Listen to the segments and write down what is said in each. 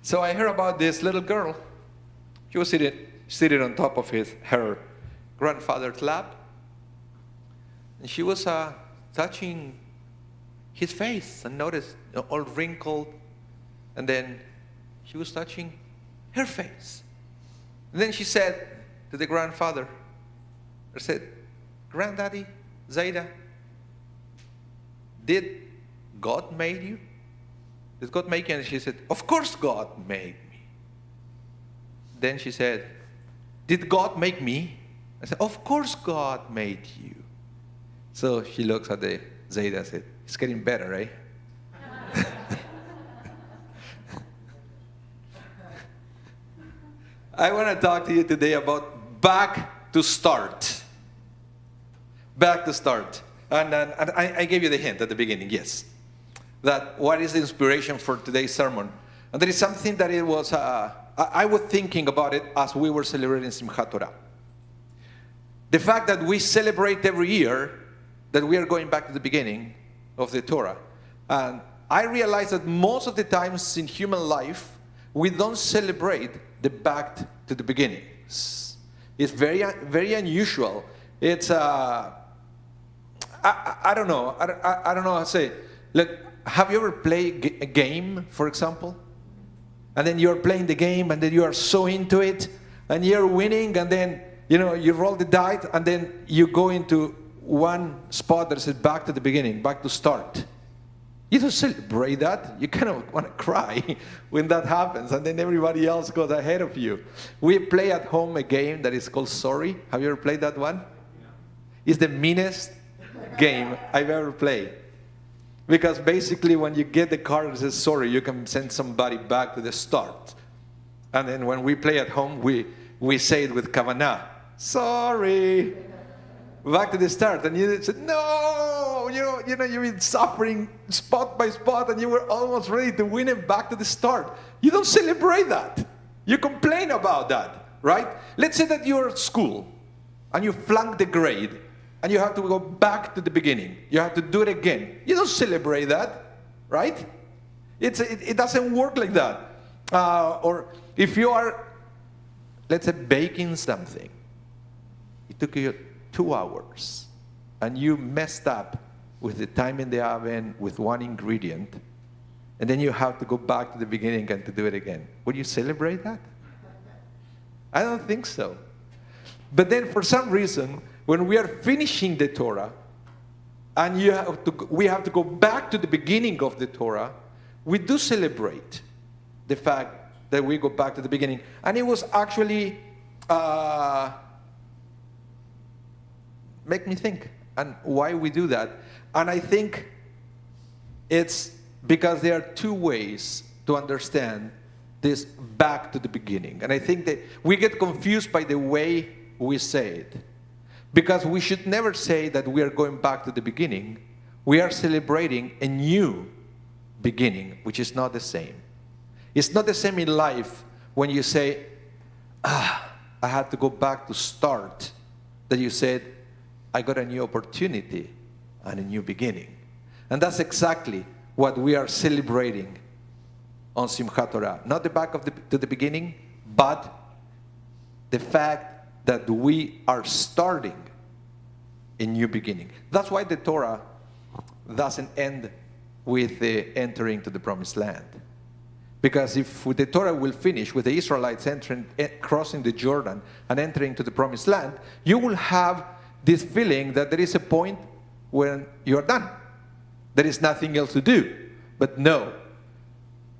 So I heard about this little girl. She was sitting on top of her grandfather's lap. And she was touching his face and noticed all wrinkled. And then she was touching her face. And then she said to the grandfather, I said, Granddaddy, Zayda, did God make you? Did God make you? And she said, of course God made me. Then she said, did God make me? I said, of course God made you. So she looks at the Zayda and said, it's getting better, right? I want to talk to you today about back to start. Back to start. And I gave you the hint at the beginning, yes. That what is the inspiration for today's sermon? And there is something that it was, I was thinking about it as we were celebrating Simchat Torah. The fact that we celebrate every year that we are going back to the beginning of the Torah. And I realize that most of the times in human life, we don't celebrate the back to the beginnings. It's very, very unusual. It's, I don't know. I don't know how to say. Look, have you ever played a game, for example? And then you're playing the game, and then you are so into it, and you're winning, and then, you roll the dice, and then you go into one spot that says back to the beginning, back to start. You don't celebrate that. You kind of want to cry when that happens, and then everybody else goes ahead of you. We play at home a game that is called Sorry. Have you ever played that one? Yeah. It's the meanest game I've ever played. Because basically when you get the card that says sorry, you can send somebody back to the start. And then when we play at home, we say it with kavanah. Sorry. Back to the start. And you said, no, you've been suffering spot by spot, and you were almost ready to win it back to the start. You don't celebrate that. You complain about that, right? Let's say that you're at school, and you flunk the grade, and you have to go back to the beginning. You have to do it again. You don't celebrate that, right? It doesn't work like that. Or if you are, let's say, baking something. It took you 2 hours, and you messed up with the time in the oven with one ingredient, and then you have to go back to the beginning and to do it again. Would you celebrate that? I don't think so. But then for some reason, when we are finishing the Torah, and we have to go back to the beginning of the Torah, we do celebrate the fact that we go back to the beginning. And it was actually, make me think, and why we do that. And I think it's because there are two ways to understand this back to the beginning. And I think that we get confused by the way we say it. Because we should never say that we are going back to the beginning. We are celebrating a new beginning, which is not the same. It's not the same in life when you say, I had to go back to start, that you said, I got a new opportunity and a new beginning. And that's exactly what we are celebrating on Simchat Torah. Not the back to the beginning, but the fact that we are starting a new beginning. That's why the Torah doesn't end with the entering to the promised land. Because if the Torah will finish with the Israelites crossing the Jordan and entering to the promised land, you will have this feeling that there is a point when you're done. There is nothing else to do. But no,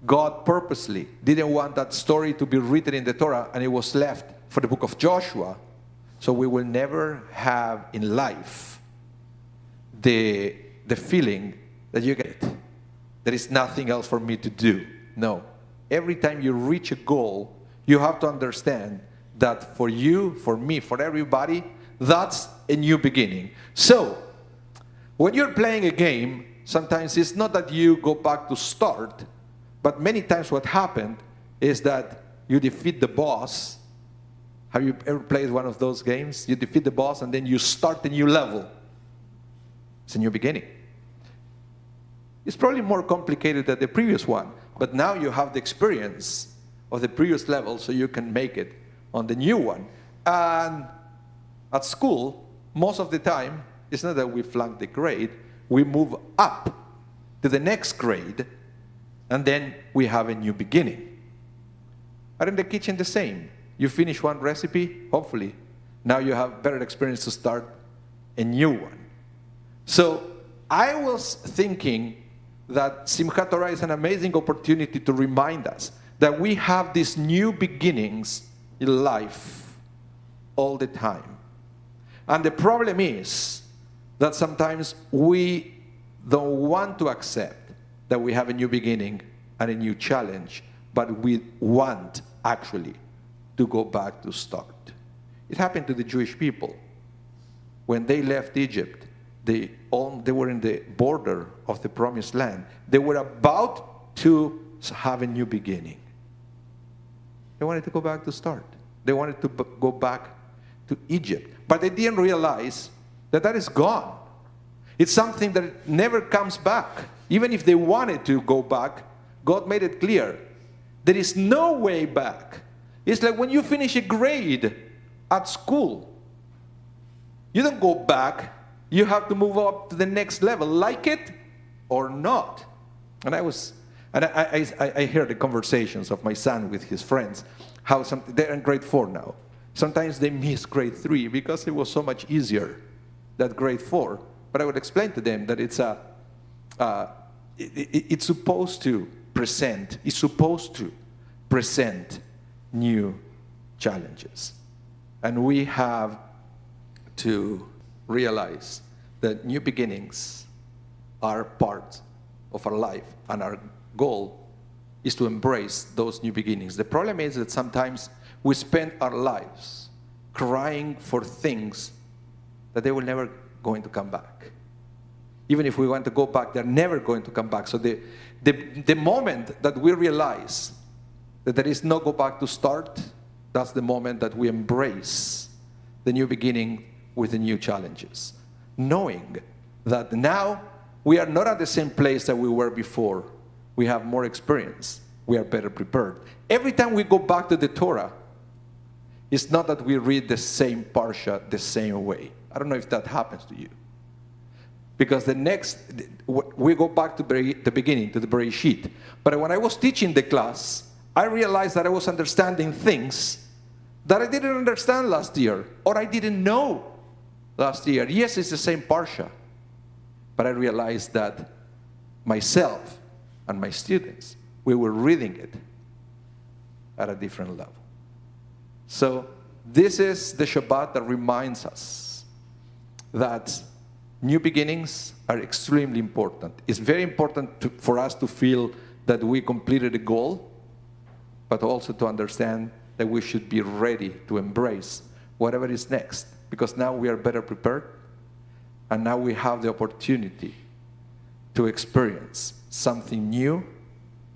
God purposely didn't want that story to be written in the Torah, and it was left for the book of Joshua. So we will never have in life the feeling that you get, there is nothing else for me to do. No. Every time you reach a goal, you have to understand that for you, for me, for everybody, that's a new beginning. So, when you're playing a game, sometimes it's not that you go back to start, but many times what happened is that you defeat the boss. Have you ever played one of those games? You defeat the boss and then you start a new level. It's a new beginning. It's probably more complicated than the previous one, but now you have the experience of the previous level so you can make it on the new one. And at school, most of the time, it's not that we flunk the grade, we move up to the next grade, and then we have a new beginning. But in the kitchen, the same. You finish one recipe, hopefully, now you have better experience to start a new one. So I was thinking that Simchat Torah is an amazing opportunity to remind us that we have these new beginnings in life all the time. And the problem is that sometimes we don't want to accept that we have a new beginning and a new challenge, but we want actually to go back to start. It happened to the Jewish people. When they left Egypt, they were in the border of the promised land. They were about to have a new beginning. They wanted to go back to start. They wanted to go back to Egypt. But they didn't realize that that is gone. It's something that never comes back. Even if they wanted to go back, God made it clear. There is no way back. It's like when you finish a grade at school. You don't go back. You have to move up to the next level, like it or not. And I hear the conversations of my son with his friends, how they're in grade 4 now. Sometimes they miss grade 3 because it was so much easier than grade 4. But I would explain to them that it's supposed to present new challenges. And we have to realize that new beginnings are part of our life, and our goal is to embrace those new beginnings. The problem is that sometimes we spend our lives crying for things that they will never going to come back. Even if we want to go back, they're never going to come back. So the moment that we realize that there is no go back to start, that's the moment that we embrace the new beginning with the new challenges. Knowing that now we are not at the same place that we were before. We have more experience. We are better prepared. Every time we go back to the Torah, it's not that we read the same parsha the same way. I don't know if that happens to you. Because we go back to the beginning, to the Bereshit. But when I was teaching the class, I realized that I was understanding things that I didn't understand last year, or I didn't know last year. Yes, it's the same parsha, but I realized that myself and my students, we were reading it at a different level. So this is the Shabbat that reminds us that new beginnings are extremely important. It's very important for us to feel that we completed a goal, but also to understand that we should be ready to embrace whatever is next, because now we are better prepared, and now we have the opportunity to experience something new,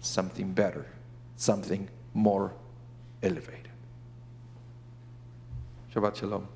something better, something more elevated. Shabbat Shalom.